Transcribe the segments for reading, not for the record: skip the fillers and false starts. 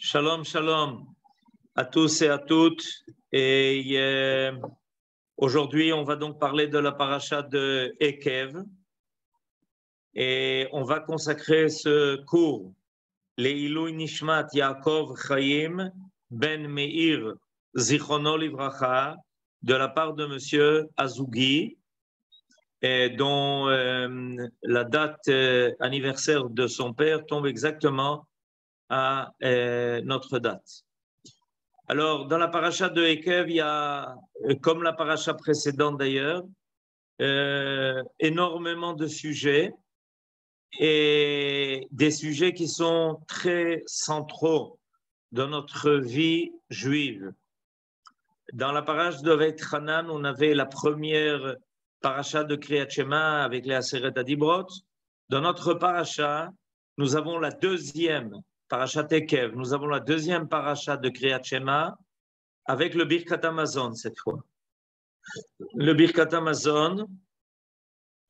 Shalom, shalom à tous et à toutes. Et aujourd'hui, on va donc parler de la paracha de Ekev. Et on va consacrer ce cours, Leilui Nishmat Yaakov Chaim Ben Meir Zichrono Livracha, de la part de Monsieur Azougi, dont la date anniversaire de son père tombe exactement à notre date. Alors, dans la paracha de Ekev, il y a, comme la paracha précédente d'ailleurs, énormément de sujets et des sujets qui sont très centraux dans notre vie juive. Dans la paracha de Veit Hanan, on avait la première paracha de Kriyat Shema avec les Aseret Adibrot. Dans notre paracha, nous avons la deuxième Parashat Ekev, nous avons la deuxième paracha de Kriyat Shema avec le Birkat Hamazon cette fois. Le Birkat Hamazon,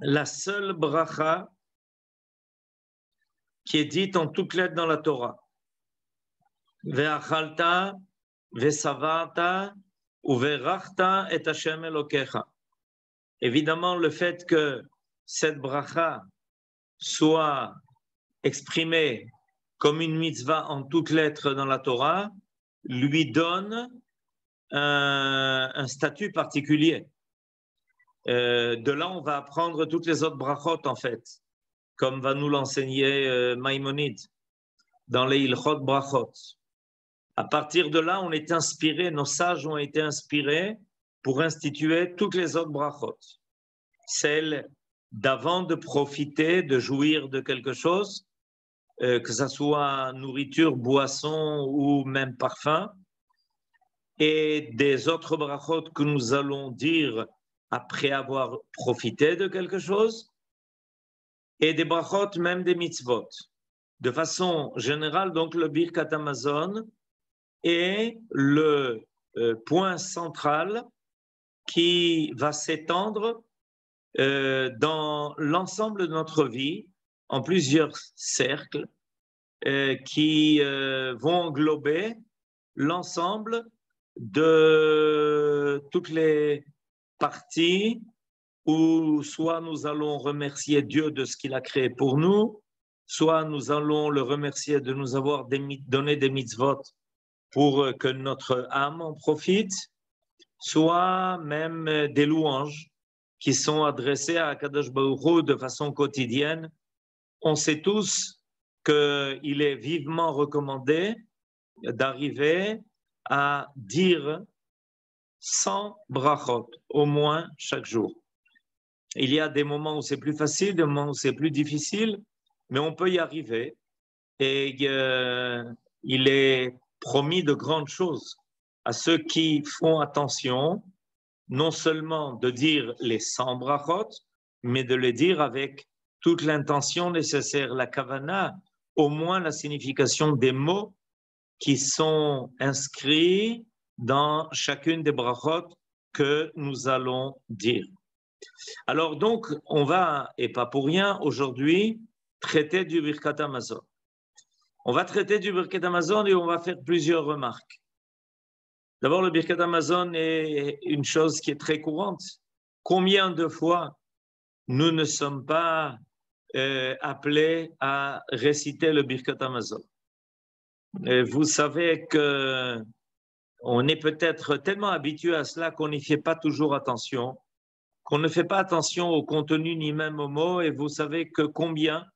la seule bracha qui est dite en toutes lettres dans la Torah. Ve'achalta, ve'savarta, ou ve'rachta et Hashem Elokecha. Évidemment, le fait que cette bracha soit exprimée comme une mitzvah en toutes lettres dans la Torah, lui donne un statut particulier. De là, on va apprendre toutes les autres brachot, en fait, comme va nous l'enseigner Maïmonide dans les Ilchot Brachot. À partir de là, on est inspiré, nos sages ont été inspirés pour instituer toutes les autres brachot. Celles d'avant de profiter, de jouir de quelque chose, que ce soit nourriture, boisson ou même parfum, et des autres brachot que nous allons dire après avoir profité de quelque chose, et des brachot, même des mitzvot. De façon générale, donc le Birkat Hamazon est le point central qui va s'étendre dans l'ensemble de notre vie, en plusieurs cercles, qui vont englober l'ensemble de toutes les parties où soit nous allons remercier Dieu de ce qu'il a créé pour nous, soit nous allons le remercier de nous avoir donné des mitzvot pour que notre âme en profite, soit même des louanges qui sont adressées à Akadosh Baruch Hu de façon quotidienne. On sait tous qu'il est vivement recommandé d'arriver à dire 100 brachot, au moins chaque jour. Il y a des moments où c'est plus facile, des moments où c'est plus difficile, mais on peut y arriver. Et il est promis de grandes choses à ceux qui font attention, non seulement de dire les 100 brachot, mais de les dire avec toute l'intention nécessaire, la kavana, au moins la signification des mots qui sont inscrits dans chacune des brachot que nous allons dire. Alors donc, on va, et pas pour rien, aujourd'hui, traiter du Birkat Hamazon. On va traiter du Birkat Hamazon et on va faire plusieurs remarques. D'abord, le Birkat Hamazon est une chose qui est très courante. Combien de fois nous ne sommes pas appelés à réciter le Birkat Hamazon? Vous savez que on est peut-être tellement habitué à cela qu'on n'y fait pas toujours attention, qu'on ne fait pas attention au contenu ni même aux mots, et vous savez que combien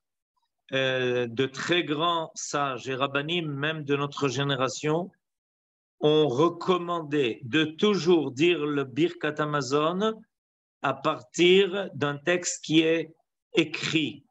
de très grands sages et rabbanim, même de notre génération, ont recommandé de toujours dire le Birkat Hamazon à partir d'un texte qui est écrit.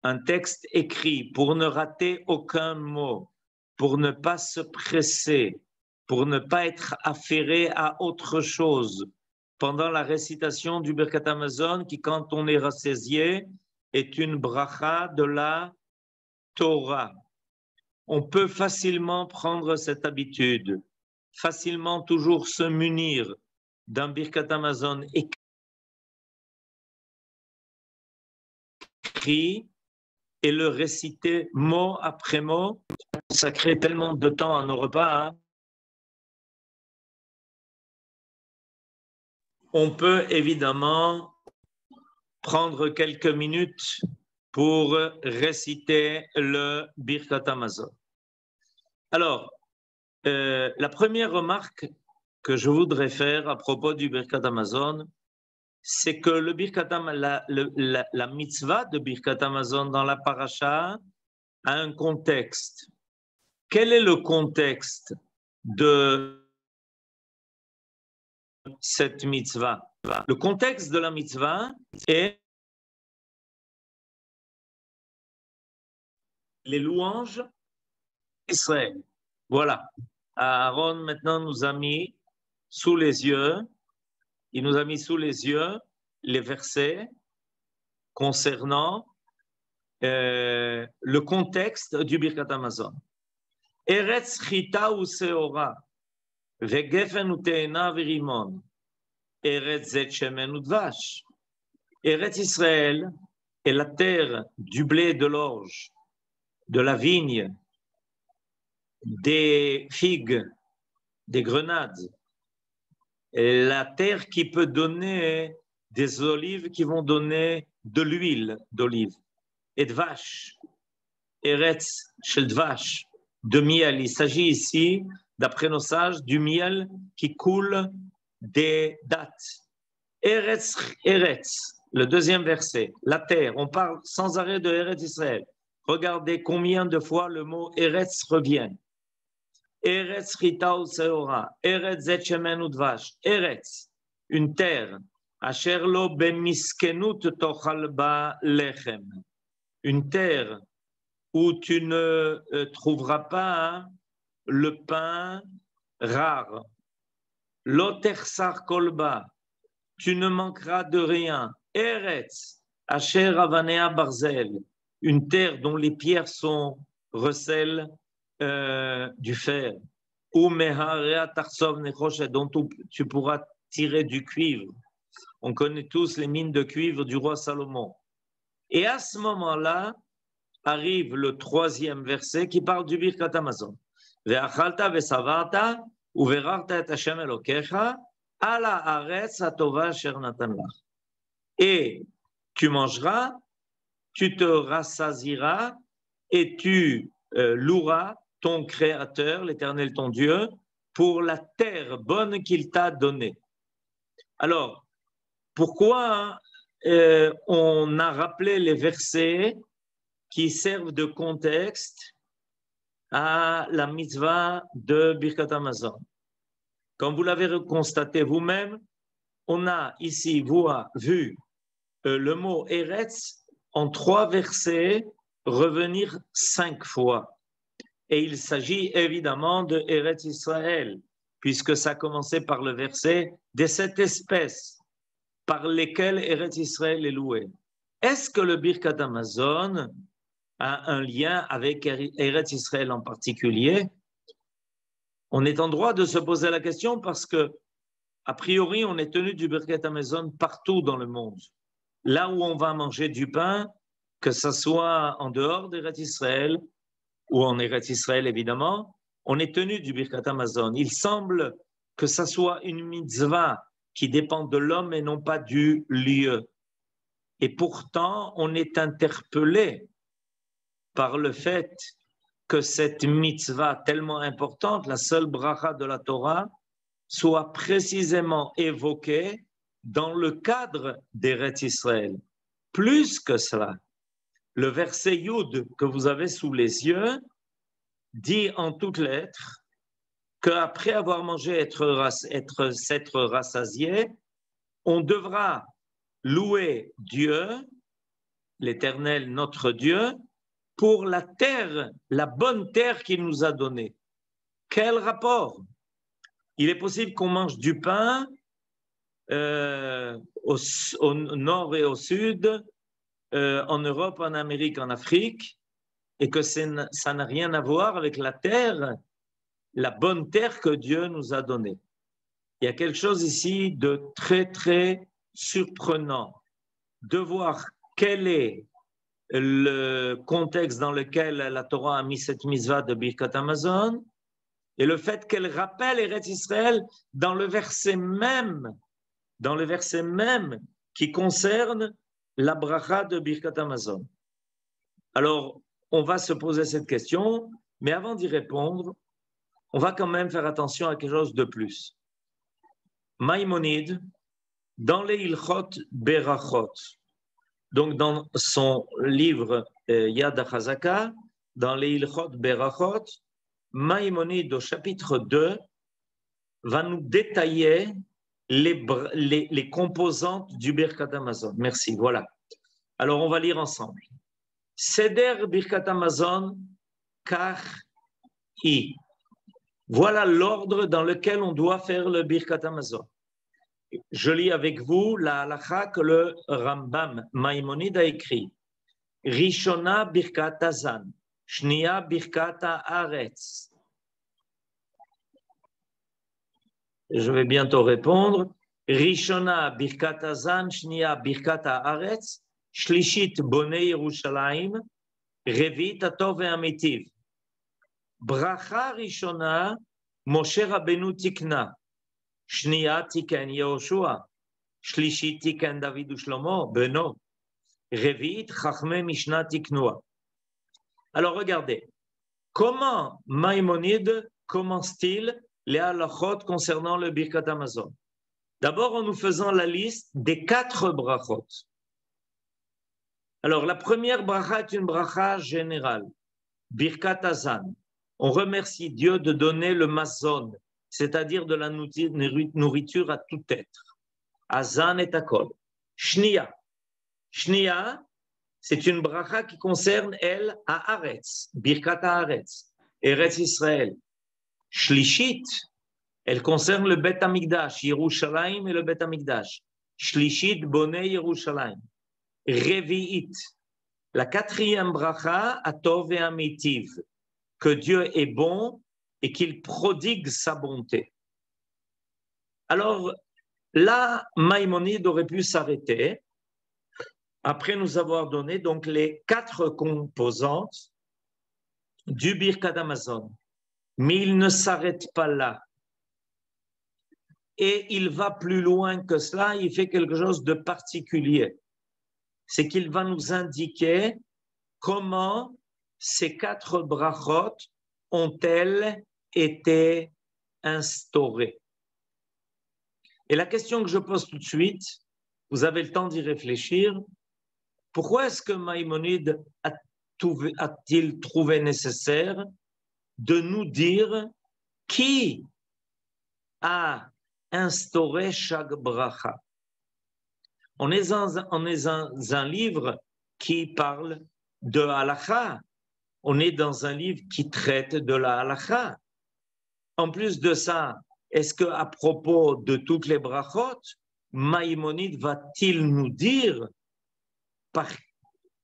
Un texte écrit pour ne rater aucun mot, pour ne pas se presser, pour ne pas être affairé à autre chose pendant la récitation du Birkat Hamazon qui, quand on est rassasié, est une bracha de la Torah. On peut facilement prendre cette habitude, facilement toujours se munir d'un Birkat Hamazon écrit et le réciter mot après mot consacrer tellement de temps à nos repas, hein. On peut évidemment prendre quelques minutes pour réciter le Birkat Hamazon. Alors, la première remarque que je voudrais faire à propos du Birkat Hamazon, c'est que le Birkat la mitzvah de Birkat Hamazon dans la paracha a un contexte. Quel est le contexte de cette mitzvah? Le contexte de la mitzvah est les louanges d'Israël. Voilà. Aaron maintenant nous a mis sous les yeux, il nous a mis sous les yeux les versets concernant le contexte du Birkat Hamazon. Eretz chita u seora, vegefen u teena virimon, Eretz zet shemen u dvash. Eretz Israël est la terre du blé, de l'orge, de la vigne, des figues, des grenades, et la terre qui peut donner des olives qui vont donner de l'huile d'olive, et de vache, Eretz shel dvash, de miel. Il s'agit ici, d'après nos sages, du miel qui coule des dattes. Eretz, Eretz, le deuxième verset, la terre, on parle sans arrêt de Eretz Israël. Regardez combien de fois le mot Eretz revient. Eretz chita u seora, Eretz zet shemen u dvash, Eretz, une terre, asher lo bemiskenut tochal ba lechem, une terre où tu ne trouveras pas le pain rare. Lo tersar kolba, tu ne manqueras de rien. Eretz, asher avanea barzel, une terre dont les pierres sont recèlent du fer. Ou meharea tarsov nechoshet, dont tu pourras tirer du cuivre. On connaît tous les mines de cuivre du roi Salomon. Et à ce moment-là, arrive le troisième verset qui parle du Birkat Hamazon. Ve'achalta ve'savarta uverarta et Hashem Elokecha ala haaretz hatova asher natan lach. Et tu mangeras, tu te rassasieras et tu loueras ton Créateur, l'Éternel ton Dieu, pour la terre bonne qu'il t'a donnée. Alors, pourquoi on a rappelé les versets qui servent de contexte à la mitzvah de Birkat Hamazon? Comme vous l'avez constaté vous-même, on a ici vu le mot Eretz en 3 versets revenir 5 fois. Et il s'agit évidemment de Eretz Israël, puisque ça a commencé par le verset de cette espèce par lesquelles Eretz Israël est loué. Est-ce que le Birkat Hamazon a un lien avec Eretz Israël en particulier? On est en droit de se poser la question parce que, a priori, on est tenu du Birkat Hamazon partout dans le monde. Là où on va manger du pain, que ce soit en dehors d'Eretz Israël ou en Eretz Israël évidemment, on est tenu du Birkat Hamazon. Il semble que ce soit une mitzvah qui dépend de l'homme et non pas du lieu. Et pourtant, on est interpellé par le fait que cette mitzvah tellement importante, la seule bracha de la Torah, soit précisément évoquée dans le cadre d'Eretz Israël. Plus que cela, le verset Yud que vous avez sous les yeux dit en toutes lettres qu'après avoir mangé, s'être rassasié, on devra louer Dieu, l'Éternel, notre Dieu, pour la terre, la bonne terre qu'il nous a donnée. Quel rapport? Il est possible qu'on mange du pain au nord et au sud, en Europe, en Amérique, en Afrique, et que ça n'a rien à voir avec la terre, la bonne terre que Dieu nous a donnée. Il y a quelque chose ici de très, très surprenant de voir quelle est le contexte dans lequel la Torah a mis cette mitzvah de Birkat Hamazon et le fait qu'elle rappelle Eretz Israël dans le verset même qui concerne la bracha de Birkat Hamazon. Alors, on va se poser cette question, mais avant d'y répondre, on va quand même faire attention à quelque chose de plus. Maïmonide, dans les Ilchot Berachot, donc dans son livre Yad HaChazaka, dans les Ilchot Berachot, Maïmonide au chapitre 2 va nous détailler les composantes du Birkat Hamazon. Merci, voilà. Alors on va lire ensemble. Seder Birkat Hamazon, Kach I. Voilà l'ordre dans lequel on doit faire le Birkat Hamazon. Je lis avec vous la halakha que le Rambam Maïmonide a écrit. Rishona Birkat Hazan, Shnia Birkat Haaretz. Je vais bientôt répondre. Rishona Birkat Hazan, Shnia Birkat Haaretz, Shlishit Bonei Yerushalayim, Revit Atov Ve'amitiv. Bracha Rishona, Moshe Rabbeinu Tikna. Shnia Tiken Yehoshua, Shlishit Tiken David Shlomo, Beno, Revit Chachme Mishnah Tiknoa. Alors regardez, comment Maïmonide commence-t-il les halachot concernant le Birkat Hamazon? D'abord en nous faisant la liste des 4 brachot. Alors la première bracha est une bracha générale, Birkat Hazan. On remercie Dieu de donner le mazon, c'est-à-dire de la nourriture à tout être. Hazan et Akol. Shnia. Shnia, c'est une bracha qui concerne, elle, à Haaretz, Birkat Haaretz, Eretz Israël. Shlishit, elle concerne le Bet Hamikdash, Yerushalayim et le Bet Hamikdash. Shlishit Bonei Yerushalayim. Revi'it, la 4e bracha, Atov et Amitiv, que Dieu est bon et qu'il prodigue sa bonté. Alors là, Maïmonide aurait pu s'arrêter après nous avoir donné donc les 4 composantes du Birkat Hamazon. Mais il ne s'arrête pas là. Et il va plus loin que cela, il fait quelque chose de particulier. C'est qu'il va nous indiquer comment ces 4 brachot ont-elles été instaurées. Et la question que je pose tout de suite, vous avez le temps d'y réfléchir, pourquoi est-ce que Maïmonide a-t-il trouvé nécessaire de nous dire qui a instauré chaque bracha? On est dans un livre qui parle de halakha. On est dans un livre qui traite de la halakha. En plus de ça, est-ce qu'à propos de toutes les brachot, Maïmonide va-t-il nous dire par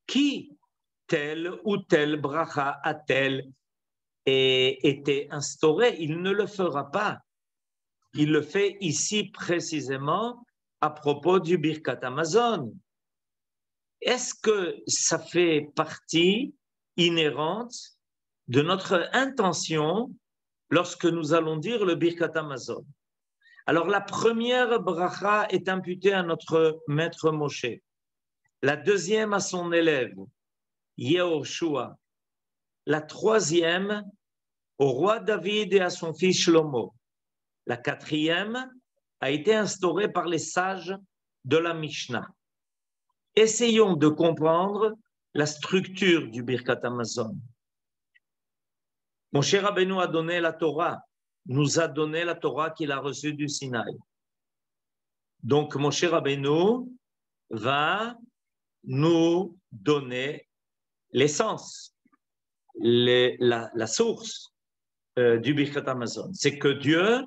qui telle ou telle bracha a-t-elle été instaurée? Il ne le fera pas. Il le fait ici précisément à propos du Birkat Hamazon. Est-ce que ça fait partie inhérente de notre intention lorsque nous allons dire le Birkat Hamazon? Alors la première bracha est imputée à notre maître Moshe, la deuxième à son élève Yehoshua, la troisième au roi David et à son fils Shlomo, la quatrième a été instaurée par les sages de la Mishnah. Essayons de comprendre la structure du Birkat Hamazon. Moshe Rabbeinu a donné la Torah, nous a donné la Torah qu'il a reçue du Sinaï. Donc Moshe Rabbeinu va nous donner l'essence, la source du Birkat Hamazon. C'est que Dieu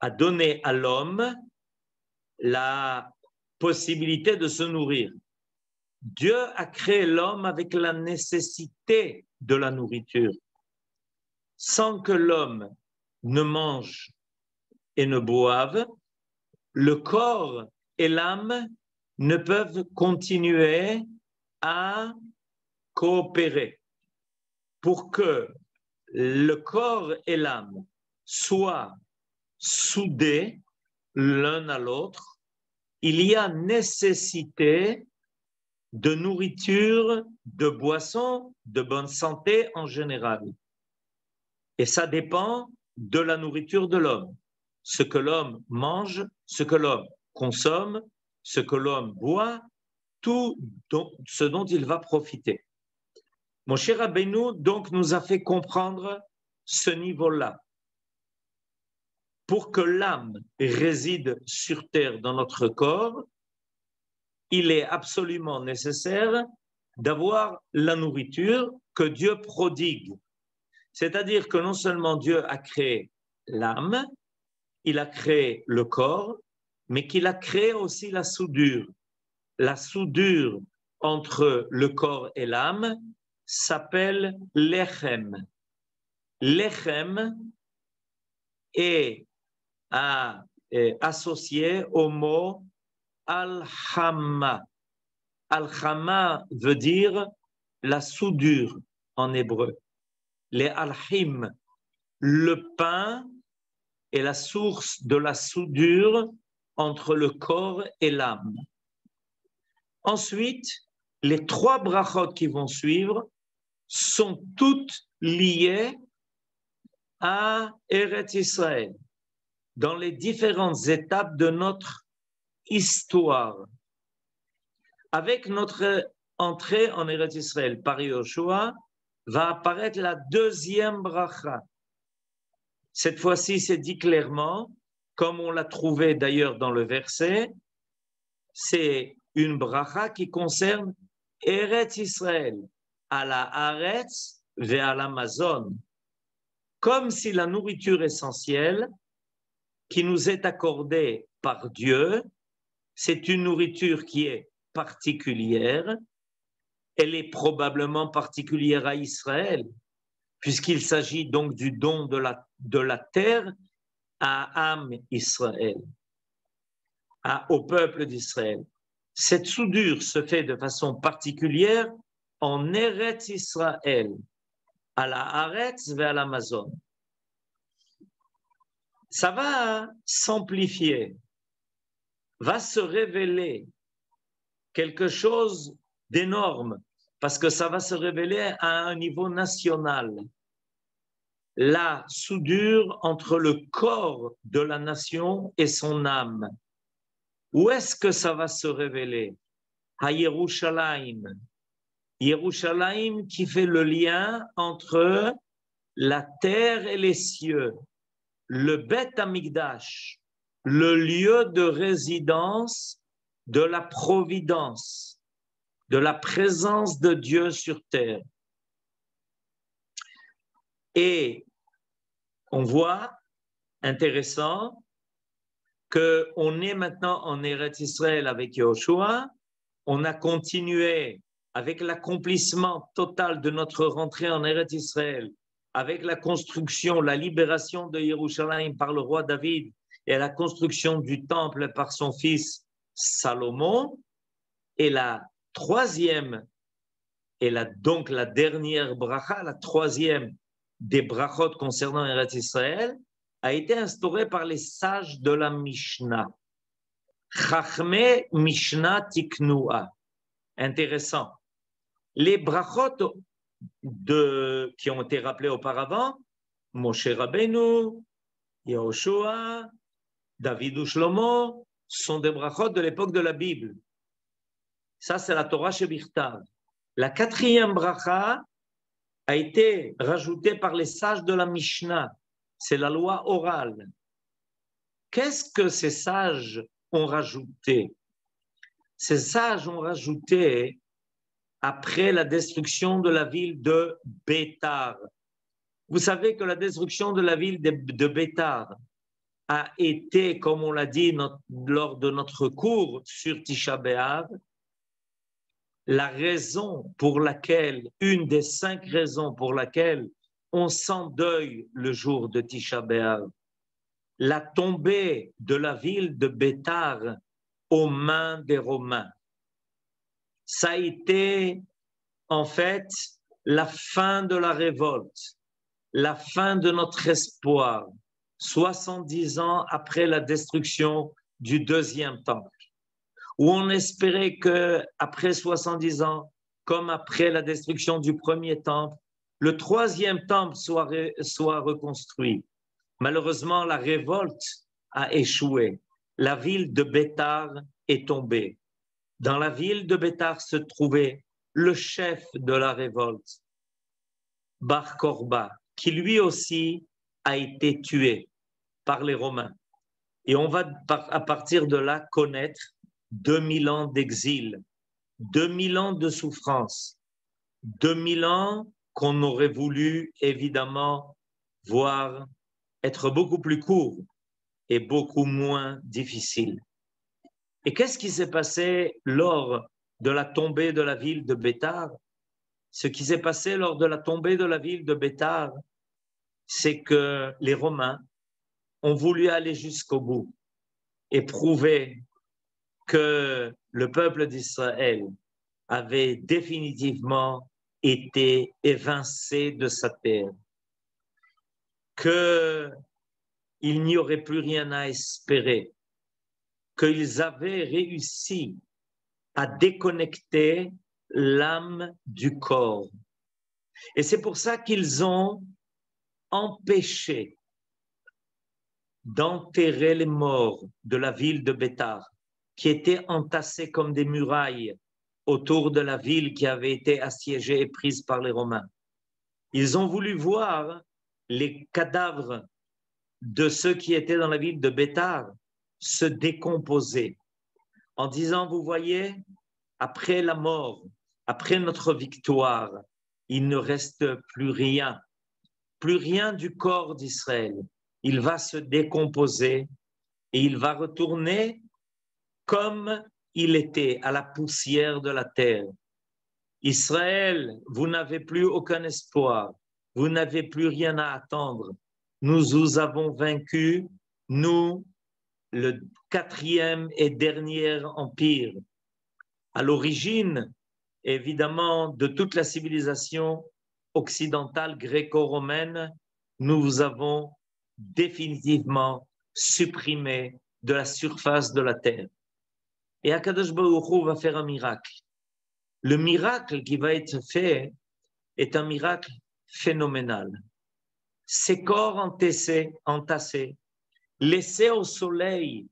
a donné à l'homme la possibilité de se nourrir. Dieu a créé l'homme avec la nécessité de la nourriture. Sans que l'homme ne mange et ne boive, le corps et l'âme ne peuvent continuer à coopérer pour que le corps et l'âme soient soudés l'un à l'autre. Il y a nécessité de nourriture, de boissons, de bonne santé en général. Et ça dépend de la nourriture de l'homme. Ce que l'homme mange, ce que l'homme consomme, ce que l'homme boit, tout ce dont il va profiter. Moshe Rabbeinu donc nous a fait comprendre ce niveau-là. Pour que l'âme réside sur terre dans notre corps, il est absolument nécessaire d'avoir la nourriture que Dieu prodigue. C'est-à-dire que non seulement Dieu a créé l'âme, il a créé le corps, mais qu'il a créé aussi la soudure. La soudure entre le corps et l'âme s'appelle lechem. Lechem est associé au mot al-hamma. Al-hamma veut dire la soudure en hébreu. Les alhim, le pain est la source de la soudure entre le corps et l'âme. Ensuite, les 3 brachot qui vont suivre sont toutes liées à Eretz Israël, dans les différentes étapes de notre histoire. Avec notre entrée en Eretz Israël par Yoshua, va apparaître la 2e bracha. Cette fois-ci, c'est dit clairement, comme on l'a trouvé d'ailleurs dans le verset, c'est une bracha qui concerne Eretz Israël, à la Haaretz ve à l'Amazon, comme si la nourriture essentielle qui nous est accordée par Dieu, c'est une nourriture qui est particulière. Elle est probablement particulière à Israël, puisqu'il s'agit donc du don de la terre à Am Israël, au peuple d'Israël. Cette soudure se fait de façon particulière en Eretz Israël, à la Haaretz vers l'Amazon. Ça va s'amplifier, va se révéler quelque chose d'énorme, parce que ça va se révéler à un niveau national. La soudure entre le corps de la nation et son âme. Où est-ce que ça va se révéler? À Yerushalayim. Yerushalayim qui fait le lien entre la terre et les cieux. Le Bet Hamikdash, le lieu de résidence de la providence, de la présence de Dieu sur terre. Et on voit, intéressant, qu'on est maintenant en Eretz Israël avec Yoshua, on a continué avec l'accomplissement total de notre rentrée en Eretz Israël, avec la construction, la libération de Yerushalayim par le roi David et la construction du temple par son fils Salomon. Et la 3e, et donc la dernière bracha, la 3e des brachot concernant Eretz Israël, a été instaurée par les sages de la Mishnah. Chachme Mishnah Tiknua. Intéressant. Les brachot qui ont été rappelés auparavant, Moshe Rabbeinu, Yehoshua, David ou Shlomo, sont des brachot de l'époque de la Bible. Ça, c'est la Torah Shebichtav. La 4e bracha a été rajoutée par les sages de la Mishnah. C'est la loi orale. Qu'est-ce que ces sages ont rajouté? Ces sages ont rajouté, après la destruction de la ville de Bétar. Vous savez que la destruction de la ville de Bétar a été, comme on l'a dit lors de notre cours sur Tisha B'Av, la raison pour laquelle, une des 5 raisons pour laquelle on s'endeuille le jour de Tisha B'Av, la tombée de la ville de Bétar aux mains des Romains. Ça a été en fait, la fin de la révolte, la fin de notre espoir, 70 ans après la destruction du deuxième temple, où on espérait qu'après 70 ans, comme après la destruction du premier temple, le troisième temple soit reconstruit. Malheureusement, la révolte a échoué. La ville de Bétar est tombée. Dans la ville de Bétar se trouvait le chef de la révolte, Bar Korba, qui lui aussi a été tué par les Romains. Et on va à partir de là connaître 2000 ans d'exil, 2000 ans de souffrance, 2000 ans qu'on aurait voulu évidemment voir être beaucoup plus courts et beaucoup moins difficiles. Et qu'est-ce qui s'est passé lors de la tombée de la ville de Bétar? Ce qui s'est passé lors de la tombée de la ville de Bétar, c'est que les Romains ont voulu aller jusqu'au bout et prouver que le peuple d'Israël avait définitivement été évincé de sa terre, qu'il n'y aurait plus rien à espérer, qu'ils avaient réussi à déconnecter l'âme du corps. Et c'est pour ça qu'ils ont empêché d'enterrer les morts de la ville de Bétar, qui étaient entassés comme des murailles autour de la ville qui avait été assiégée et prise par les Romains. Ils ont voulu voir les cadavres de ceux qui étaient dans la ville de Bétar se décomposer en disant, vous voyez, après la mort, après notre victoire, il ne reste plus rien du corps d'Israël. Il va se décomposer et il va retourner comme il était, à la poussière de la terre. Israël, vous n'avez plus aucun espoir, vous n'avez plus rien à attendre. Nous vous avons vaincus, nous, le 4e et dernier empire. À l'origine, évidemment, de toute la civilisation occidentale gréco-romaine, nous vous avons définitivement supprimé de la surface de la terre. Et Akadosh Baruch Hu va faire un miracle. Le miracle qui va être fait est un miracle phénoménal. Ces corps entassés, laissés au soleil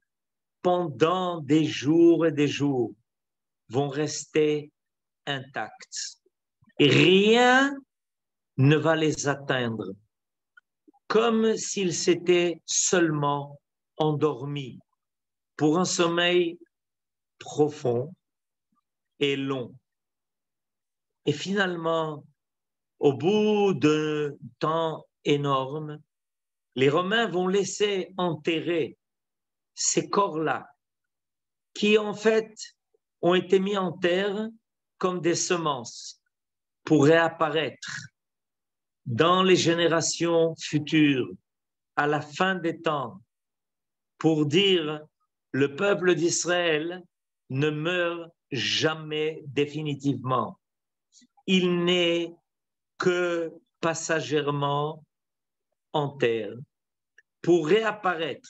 pendant des jours et des jours, vont rester intacts. Et rien ne va les atteindre, comme s'ils s'étaient seulement endormis pour un sommeil profond et long. Et finalement, au bout d'un temps énorme, les Romains vont laisser enterrer ces corps-là, qui en fait ont été mis en terre comme des semences pour réapparaître dans les générations futures, à la fin des temps, pour dire le peuple d'Israël ne meurt jamais définitivement. Il n'est que passagèrement en terre pour réapparaître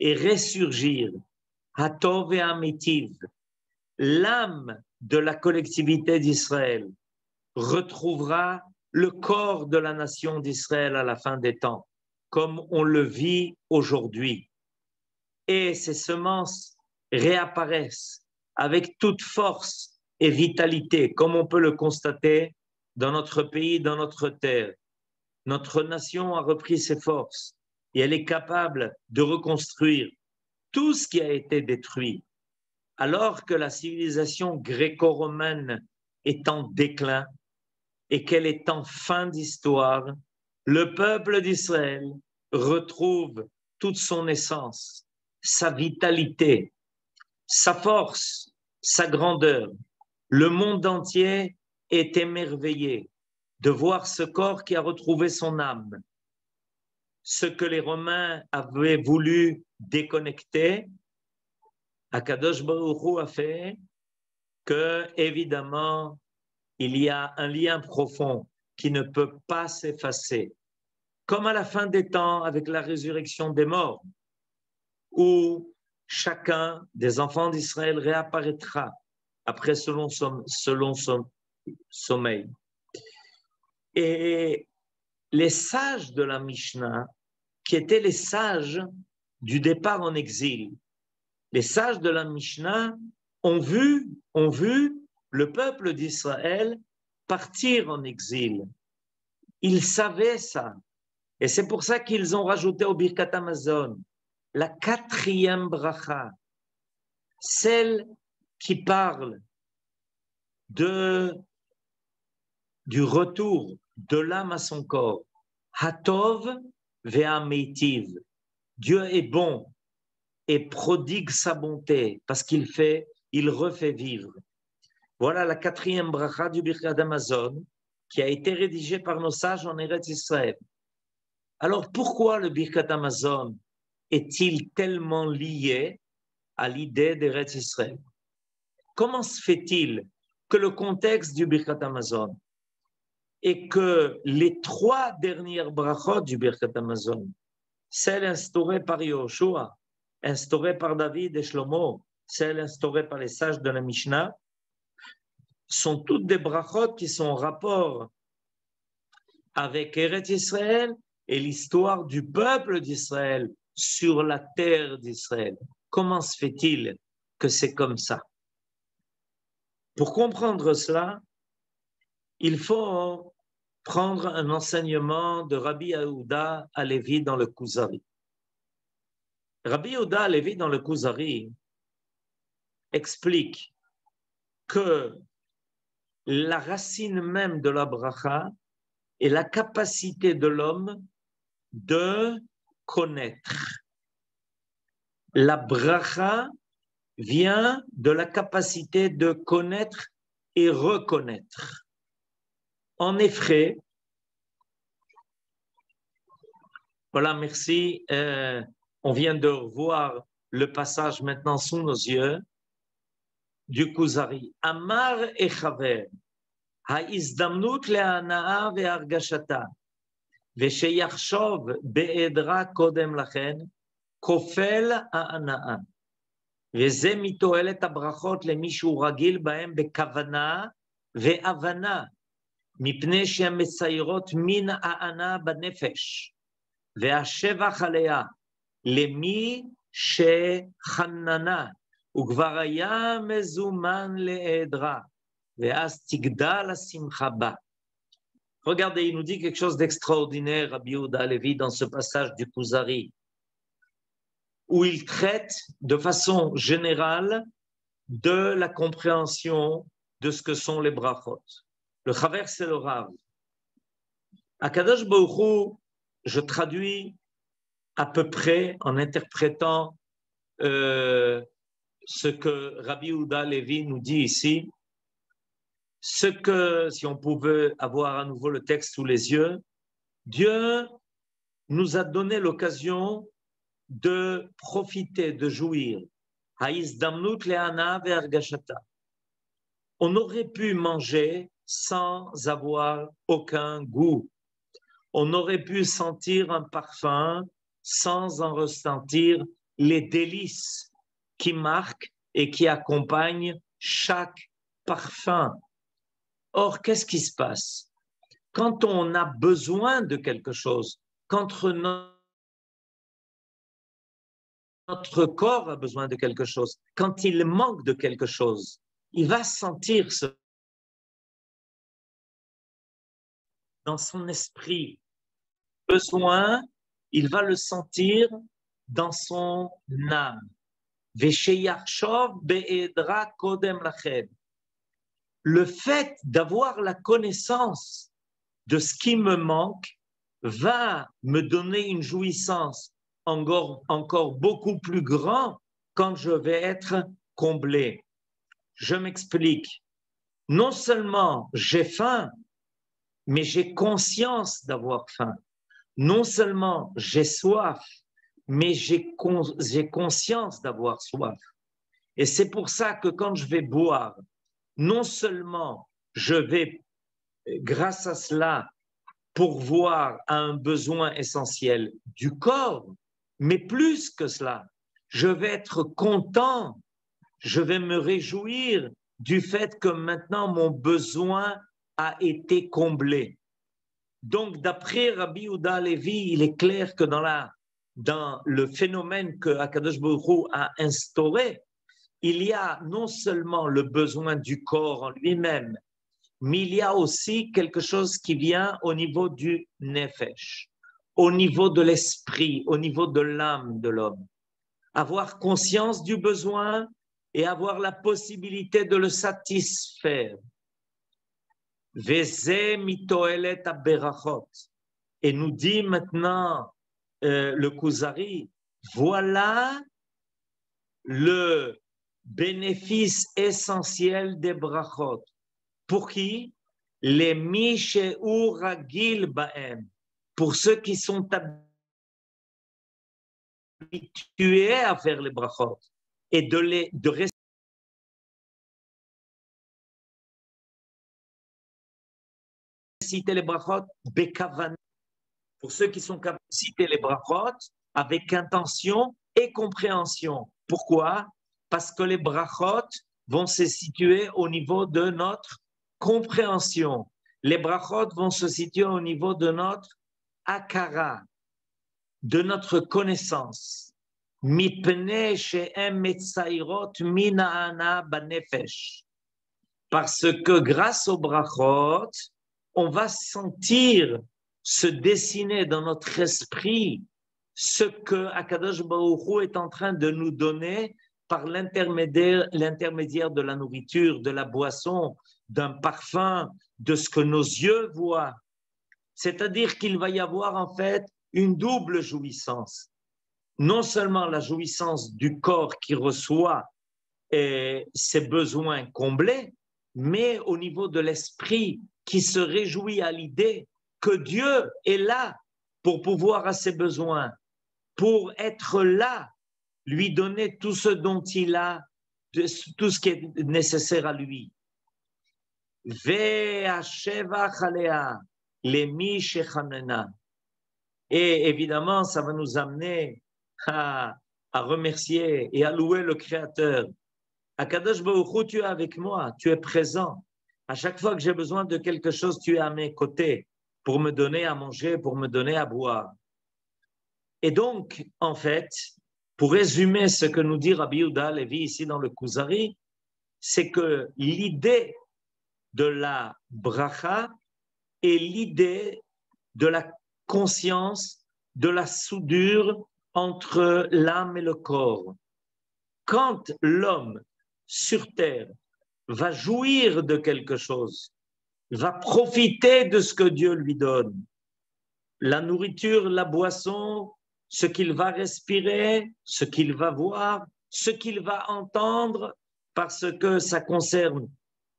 et ressurgir. Hatov et Amitiv, l'âme de la collectivité d'Israël retrouvera le corps de la nation d'Israël à la fin des temps, comme on le vit aujourd'hui. Et ces semences réapparaissent avec toute force et vitalité, comme on peut le constater dans notre pays, dans notre terre. Notre nation a repris ses forces et elle est capable de reconstruire tout ce qui a été détruit. Alors que la civilisation gréco-romaine est en déclin et qu'elle est en fin d'histoire, le peuple d'Israël retrouve toute son essence, sa vitalité, sa force, sa grandeur. Le monde entier est émerveillé de voir ce corps qui a retrouvé son âme. Ce que les Romains avaient voulu déconnecter, Akadosh Baruch Hu a fait que, évidemment, il y a un lien profond qui ne peut pas s'effacer. Comme à la fin des temps avec la résurrection des morts, où chacun des enfants d'Israël réapparaîtra après selon son sommeil. Et les sages de la Mishnah, qui étaient les sages du départ en exil, les sages de la Mishnah ont vu le peuple d'Israël partir en exil. Ils savaient ça. Et c'est pour ça qu'ils ont rajouté au Birkat Hamazon la 4e bracha, celle qui parle du retour de l'âme à son corps. Hatov ve'ameitiv. Dieu est bon et prodigue sa bonté parce qu'il refait vivre. Voilà la 4e bracha du Birkat Hamazon qui a été rédigée par nos sages en Eretz Israël. Alors pourquoi le Birkat Hamazon est-il tellement lié à l'idée d'Eretz Israël? Comment se fait-il que le contexte du Birkat Hamazon est que les 3 dernières brachot du Birkat Hamazon, celles instaurées par Yoshua, instaurées par David et Shlomo, celles instaurées par les sages de la Mishnah, sont toutes des brachot qui sont en rapport avec Eretz Israël et l'histoire du peuple d'Israël sur la terre d'Israël. Comment se fait-il que c'est comme ça? Pour comprendre cela, il faut prendre un enseignement de Rabbi Yehuda Halevi dans le Kuzari. Rabbi Yehuda Halevi dans le Kuzari explique que la racine même de la bracha est la capacité de l'homme de connaître. La bracha vient de la capacité de connaître et reconnaître. En effet, voilà, merci. On vient de revoir le passage maintenant sous nos yeux du Kuzari. Amar echaver, ha'iztamnut le'hanaa ve'argashata, ve'sheyachshov be'edra kodem lachen, kofel ha'hanaa. וזה מתועלת הברכות למי שהוא רגיל בהם בכוונה והבנה, מפני שהן מציירות מן הענה בנפש, והשבח עליה למי שחננה, וכבר היה מזומן לעדרה, ואז תגדל השמחה בה. Regardez, il nous dit quelque chose d'extraordinaire, Rabbi Yehuda Halevi, dans ce passage du Kuzari, où il traite de façon générale de la compréhension de ce que sont les brachot. Le Chaver, c'est le Rav. Akadosh Baruch Hu, je traduis à peu près en interprétant ce que Rabbi Yehuda Halevi nous dit ici, ce que, si on pouvait avoir à nouveau le texte sous les yeux, Dieu nous a donné l'occasion de profiter, de jouir. On aurait pu manger sans avoir aucun goût. On aurait pu sentir un parfum sans en ressentir les délices qui marquent et qui accompagnent chaque parfum. Or, qu'est-ce qui se passe? Quand on a besoin de quelque chose, quand notre corps a besoin de quelque chose, quand il manque de quelque chose, il va sentir ce dans son esprit besoin, il va le sentir dans son âme. Le fait d'avoir la connaissance de ce qui me manque va me donner une jouissance encore beaucoup plus grande quand je vais être comblé. Je m'explique. Non seulement j'ai faim, mais j'ai conscience d'avoir faim. Non seulement j'ai soif, mais j'ai conscience d'avoir soif. Et c'est pour ça que quand je vais boire, non seulement je vais, grâce à cela, pourvoir à un besoin essentiel du corps, mais plus que cela, je vais être content, je vais me réjouir du fait que maintenant mon besoin a été comblé. Donc, d'après Rabbi Yehuda Levi, il est clair que dans le phénomène que Akadosh Baruch Hu a instauré, il y a non seulement le besoin du corps en lui-même, mais il y a aussi quelque chose qui vient au niveau du nefesh, au niveau de l'esprit, au niveau de l'âme de l'homme. Avoir conscience du besoin et avoir la possibilité de le satisfaire. Veze mitoelet aberachot. Et nous dit maintenant le Kuzari, voilà le bénéfice essentiel des brachot. Pour qui? Les Misheu Ragil Baem. Pour ceux qui sont habitués à faire les brachot et de réciter les brachot bekavan. Pour ceux qui sont capables de citer les brachot avec intention et compréhension. Pourquoi? Parce que les brachot vont se situer au niveau de notre compréhension. Les brachot vont se situer au niveau de notre akara, de notre connaissance. Parce que grâce aux brachot, on va sentir se dessiner dans notre esprit ce que Akadosh Baruch Hu est en train de nous donner par l'intermédiaire de la nourriture, de la boisson, d'un parfum, de ce que nos yeux voient. C'est-à-dire qu'il va y avoir en fait une double jouissance. Non seulement la jouissance du corps qui reçoit ses besoins comblés, mais au niveau de l'esprit qui se réjouit à l'idée que Dieu est là pour pouvoir à ses besoins, pour être là, lui donner tout ce dont il a, tout ce qui est nécessaire à lui. Et évidemment, ça va nous amener à remercier et à louer le Créateur. Akadosh Baruch Hu, tu es avec moi, tu es présent. À chaque fois que j'ai besoin de quelque chose, tu es à mes côtés pour me donner à manger, pour me donner à boire. Et donc, en fait, pour résumer ce que nous dit Rabbi Yehuda Levi ici dans le Kuzari, c'est que l'idée de la bracha est l'idée de la conscience, de la soudure entre l'âme et le corps. Quand l'homme sur terre va jouir de quelque chose, va profiter de ce que Dieu lui donne, la nourriture, la boisson, ce qu'il va respirer, ce qu'il va voir, ce qu'il va entendre, parce que ça concerne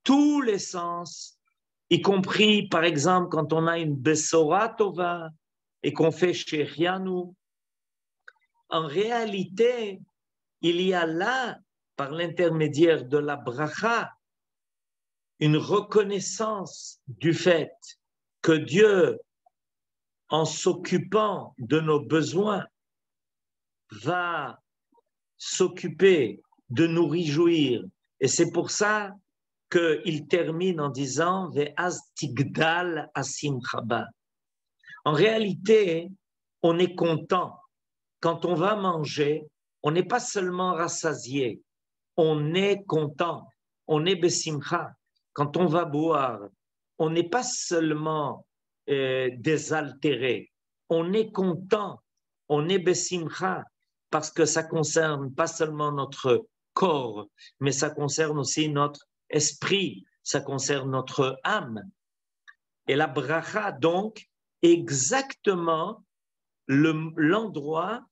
tous les sens, y compris, par exemple, quand on a une Bessora Tova et qu'on fait Shechianu. En réalité, il y a là, par l'intermédiaire de la bracha, une reconnaissance du fait que Dieu, en s'occupant de nos besoins, va s'occuper de nous réjouir. Et c'est pour ça qu'il termine en disant « Ve'az tigdal asimchaba ». En réalité, on est content. Quand on va manger, on n'est pas seulement rassasié, on est content, on est besimcha. Quand on va boire, on n'est pas seulement désaltéré, on est content, on est besimcha, parce que ça concerne pas seulement notre corps, mais ça concerne aussi notre esprit, ça concerne notre âme. Et la bracha, donc, est exactement l'endroit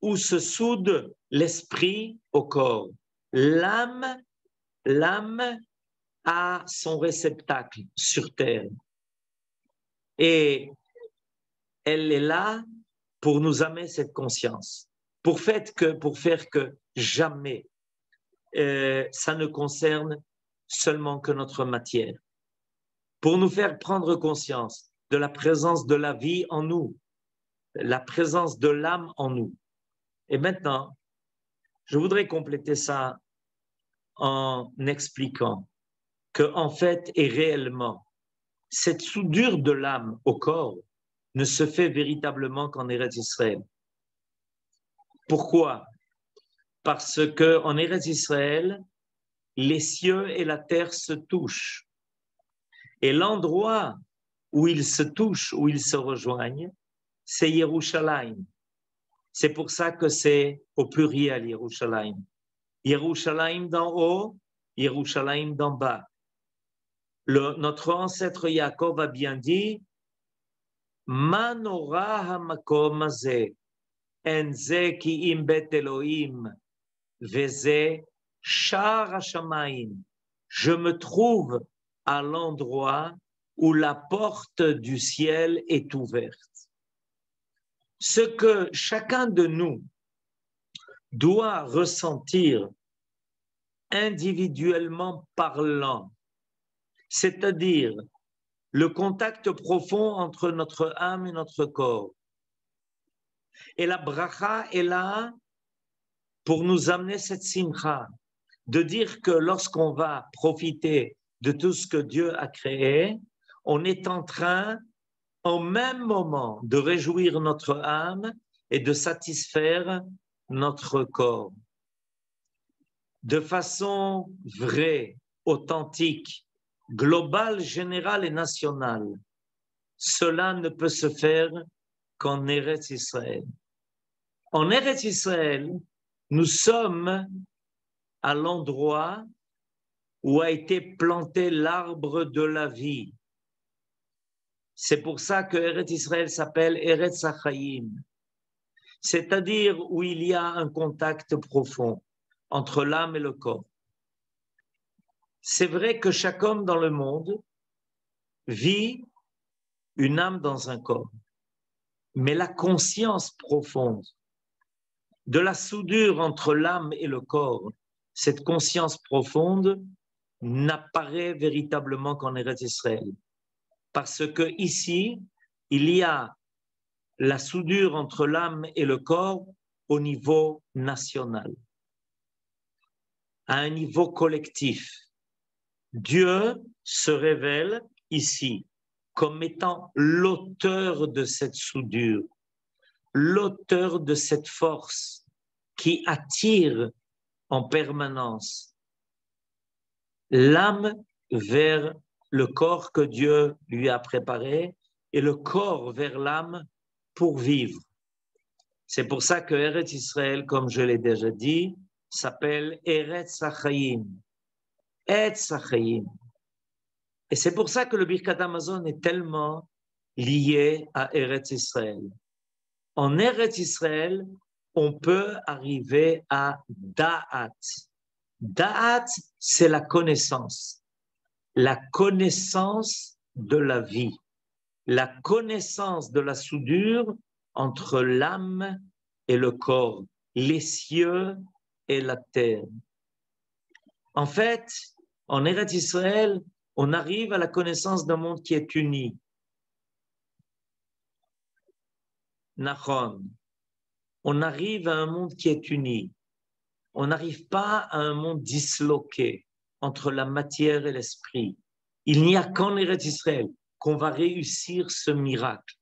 où se soude l'esprit au corps. L'âme a son réceptacle sur terre. Et elle est là pour nous amener cette conscience, pour faire que jamais ça ne concerne seulement que notre matière, pour nous faire prendre conscience de la présence de la vie en nous, la présence de l'âme en nous. Et maintenant, je voudrais compléter ça en expliquant que, en fait et réellement, cette soudure de l'âme au corps ne se fait véritablement qu'en Eretz Israël. Pourquoi? Parce qu'en Eretz Israël, les cieux et la terre se touchent. Et l'endroit où ils se touchent, où ils se rejoignent, c'est Yerushalayim. C'est pour ça que c'est au pluriel Yerushalayim. Yerushalayim d'en haut, Yerushalayim d'en bas. Notre ancêtre Yaakov a bien dit Manora hamakom hazeh, en ze ki im bet Elohim, veze shar hashamayim. Je me trouve à l'endroit où la porte du ciel est ouverte. Ce que chacun de nous doit ressentir individuellement parlant, c'est-à-dire le contact profond entre notre âme et notre corps. Et la bracha est là pour nous amener cette simcha, de dire que lorsqu'on va profiter de tout ce que Dieu a créé, on est en train, au même moment, de réjouir notre âme et de satisfaire notre corps. De façon vraie, authentique, globale, générale et nationale, cela ne peut se faire qu'en Eretz Israël. En Eretz Israël, nous sommes à l'endroit où a été planté l'arbre de la vie. C'est pour ça que Eretz Israël s'appelle Eretz HaChaim, c'est-à-dire où il y a un contact profond entre l'âme et le corps. C'est vrai que chaque homme dans le monde vit une âme dans un corps, mais la conscience profonde de la soudure entre l'âme et le corps, cette conscience profonde n'apparaît véritablement qu'en Eretz Israël. Parce que ici, il y a la soudure entre l'âme et le corps au niveau national, à un niveau collectif. Dieu se révèle ici comme étant l'auteur de cette soudure, l'auteur de cette force qui attire en permanence l'âme vers le corps que Dieu lui a préparé et le corps vers l'âme pour vivre. C'est pour ça que Eretz Israël, comme je l'ai déjà dit, s'appelle Eretz HaChaim. Eretz HaChaim. Et c'est pour ça que le Birkat Hamazon est tellement lié à Eretz Israël. En Eretz Israël, on peut arriver à Da'at. Da'at, c'est la connaissance de la vie, la connaissance de la soudure entre l'âme et le corps, les cieux et la terre. En fait, en Eretz Israël, on arrive à la connaissance d'un monde qui est uni. Nachon. On arrive à un monde qui est uni. On n'arrive pas à un monde disloqué entre la matière et l'esprit. Il n'y a qu'en Eretz Israël qu'on va réussir ce miracle.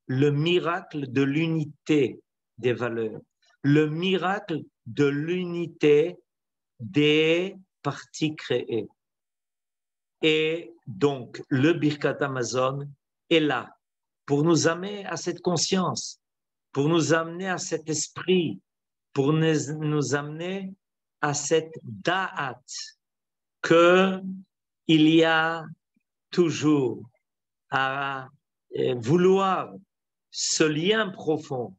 Le miracle de l'unité des valeurs. Le miracle de l'unité des parties créées. Et donc, le Birkat Hamazon est là pour nous amener à cette conscience, pour nous amener à cet esprit, pour nous amener à cette da'at qu'il y a toujours à vouloir ce lien profond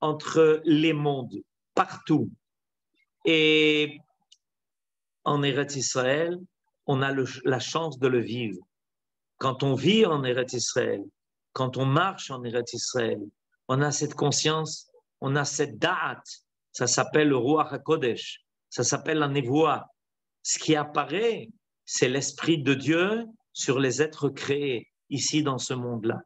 entre les mondes, partout. Et en Eretz Israël, on a la chance de le vivre. Quand on vit en Eretz Israël, quand on marche en Eretz Israël, on a cette conscience, on a cette da'at. Ça s'appelle le Ruach HaKodesh, ça s'appelle la Nevoah. Ce qui apparaît, c'est l'Esprit de Dieu sur les êtres créés ici dans ce monde-là.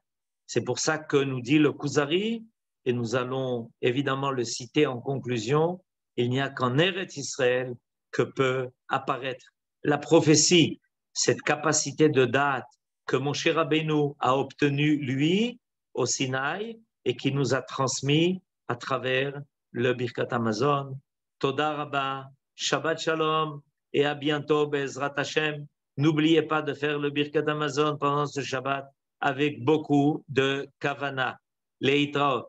C'est pour ça que nous dit le Kuzari, et nous allons évidemment le citer en conclusion, il n'y a qu'en Eretz Israël que peut apparaître la prophétie, cette capacité de date que Moshe Rabbeinu a obtenue, lui, au Sinaï, et qui nous a transmis à travers le Birkat Hamazon. Toda Rabba, Shabbat Shalom, et à bientôt, Be'ezrat Hashem. N'oubliez pas de faire le Birkat Hamazon pendant ce Shabbat avec beaucoup de kavana. Leitraot.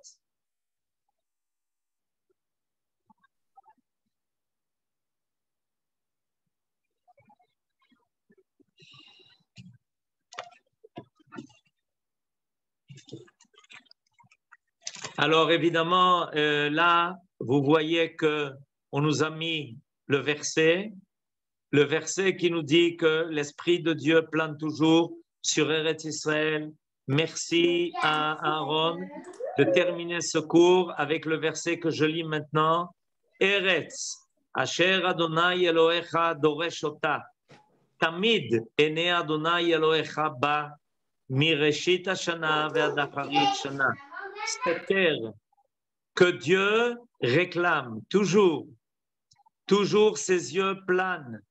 Alors évidemment, là, vous voyez que on nous a mis le verset qui nous dit que l'Esprit de Dieu plane toujours sur Eretz Israël. Merci à Aaron de terminer ce cours avec le verset que je lis maintenant. Eretz, Asher Adonai Elohecha doresh ota, Tamid ene Adonai Elohecha ba, mireshit hashana ve'ad acharit shana. Cette terre que Dieu réclame toujours ses yeux planent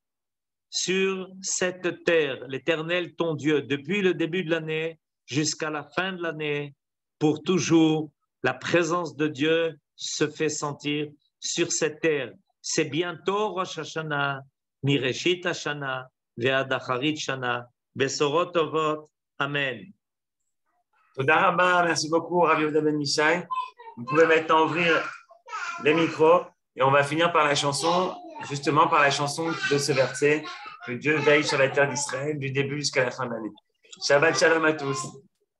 sur cette terre, l'Éternel ton Dieu, depuis le début de l'année jusqu'à la fin de l'année, pour toujours, la présence de Dieu se fait sentir sur cette terre. C'est bientôt Rosh Hashanah, Mireshit Hashanah, Ve'ad Acharit Shana, Besorot Tovot, Amen. Toda Rabba, merci beaucoup, Rabbi Yehuda Ben Mishai. Vous pouvez maintenant ouvrir les micros et on va finir par la chanson, justement par la chanson de ce verset, que Dieu veille sur la terre d'Israël du début jusqu'à la fin de l'année. Shabbat Shalom à tous.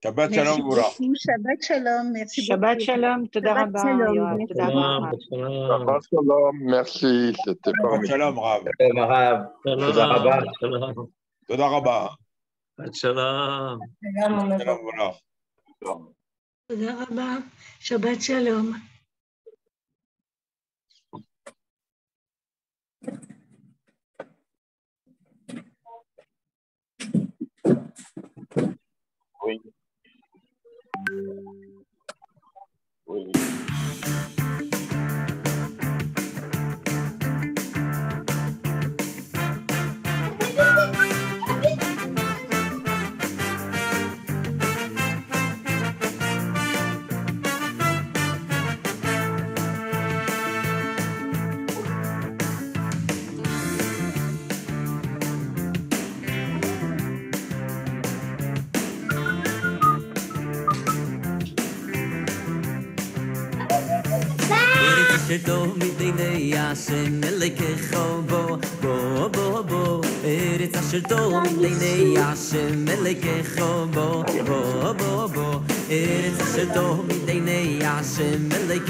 Shabbat Merci Shalom, beaucoup. Shabbat Shalom. Merci Shabbat beaucoup. Shalom, Toda Shabbat Rabba, Shalom. Yoav, Merci. Toda Rabba. Shabbat Shalom, merci, c'était Shabbat formidable. Shalom, Rav. Rav, Toda Rabba. Shalom. Toda Rabba. Shalom. Shalom, voilà. תודה רבה. שבת שלום. Oui. Oui. שטוב מדיני השם אלוקיכו בו בו בו בו ארץ אשר טוב מדיני השם אלוקיכו בו בו בו בו ארץ אשר טוב מדיני השם אלוקיכו